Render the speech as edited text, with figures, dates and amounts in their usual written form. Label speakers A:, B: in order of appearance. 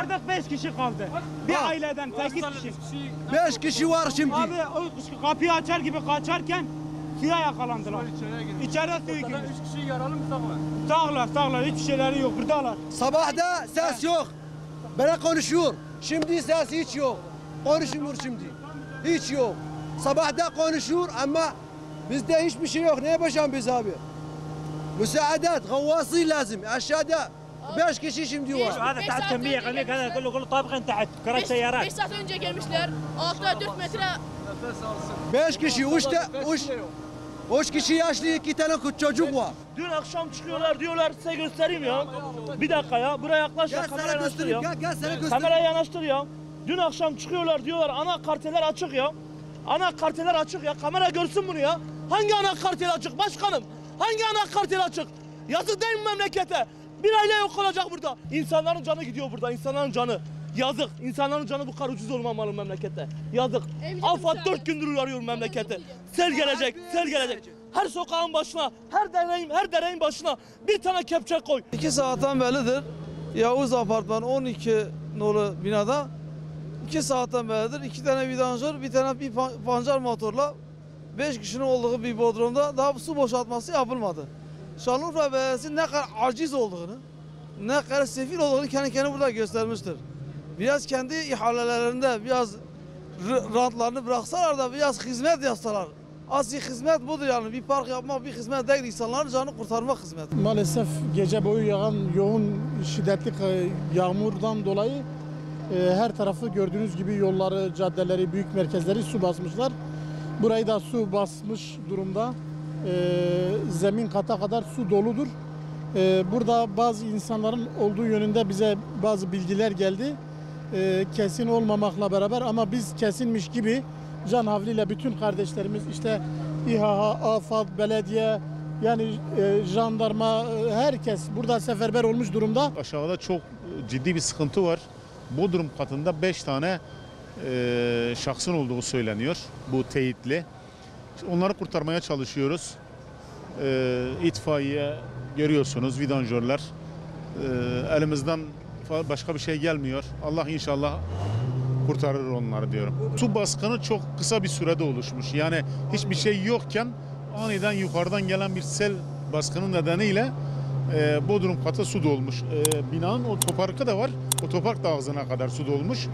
A: kurtardık 5 kişi kaldı. Bir aileden 8 kişi.
B: 5 kişi var şimdi.
A: Abi o kapıyı açar gibi kaçarken suya yakalandılar. İçeri suyu girmiş.
C: 3 kişi yaralı mı
A: Sağlar. Hiçbir şeyleri yok. Buradalar.
B: Sabahda ses yok. Böyle konuşuyor. Şimdi ses hiç yok. Konuşmuyor şimdi. Hiç yok. Sabahda konuşuyor ama bizde hiçbir şey yok. Ne yapacağım biz abi? Müsaadet, gavvası lazım. Aşağıda 5 kişi şimdi var.
D: هذا تحت كمية قليل هذا كله طابقا تحت كرة سيارات
E: 5 saat önce gelmişler. 6-4 metre
B: 5 kişi, 3 kişi yaşlı, 2 tane çocuk var.
F: Dün akşam çıkıyorlar diyorlar size göstereyim ya. Bir dakika ya buraya yaklaş ya
B: Gel
F: kamera
B: sana
F: yanaştır
B: göstereyim.
F: ya.
B: Gel sana göstereyim.
F: Kamerayı yanaştır ya. Dün akşam çıkıyorlar diyorlar ana karteler açık ya. Ana karteler açık ya. Kamera görsün bunu ya. Hangi ana kartel açık başkanım? Hangi ana kartel açık? Yazık değil mi memlekete? Bir aile yok olacak burada. İnsanların canı gidiyor burada. İnsanların canı. Yazık. İnsanların canı bu kadar ucuz olmamalı memlekette. Yazık. AFAD 4 gündür arıyor memleketi. Sel gelecek. Sel gelecek. Her sokağın başına, her dereyin başına bir tane kepçe koy.
C: 2 saatten beridir Yavuz Apartman 12 nolu binada 2 saatten beridir 2 tane vidanjör, bir tane bir pancar motorla 5 kişinin olduğu bir bodrumda daha su boşaltması yapılmadı. Şanlıurfa Belediyesi ne kadar aciz olduğunu, ne kadar sefil olduğunu kendi kendine burada göstermiştir. Biraz kendi ihalelerinde biraz rantlarını bıraksalar da biraz hizmet yapsalar. Asli hizmet budur yani. Bir park yapmak bir hizmet değil, insanların canını kurtarmak hizmeti.
G: Maalesef gece boyu yağan yoğun şiddetli yağmurdan dolayı her tarafı gördüğünüz gibi yolları, caddeleri, büyük merkezleri su basmışlar. Burayı da su basmış durumda. Zemin kata kadar su doludur. Burada bazı insanların olduğu yönünde bize bazı bilgiler geldi. Kesin olmamakla beraber ama biz kesinmiş gibi can havliyle bütün kardeşlerimiz işte İHA, AFAD, belediye yani jandarma herkes burada seferber olmuş durumda.
H: Aşağıda çok ciddi bir sıkıntı var. Bodrum katında 5 tane şahsın olduğu söyleniyor. Bu teyitli. Onları kurtarmaya çalışıyoruz. İtfaiye görüyorsunuz, vidanjörler. Elimizden başka bir şey gelmiyor. Allah inşallah kurtarır onları diyorum. Su baskını çok kısa bir sürede oluşmuş. Yani hiçbir şey yokken aniden yukarıdan gelen bir sel baskını nedeniyle Bodrum katı su dolmuş. Binanın otoparkı da var. Otopark da ağzına kadar su dolmuş.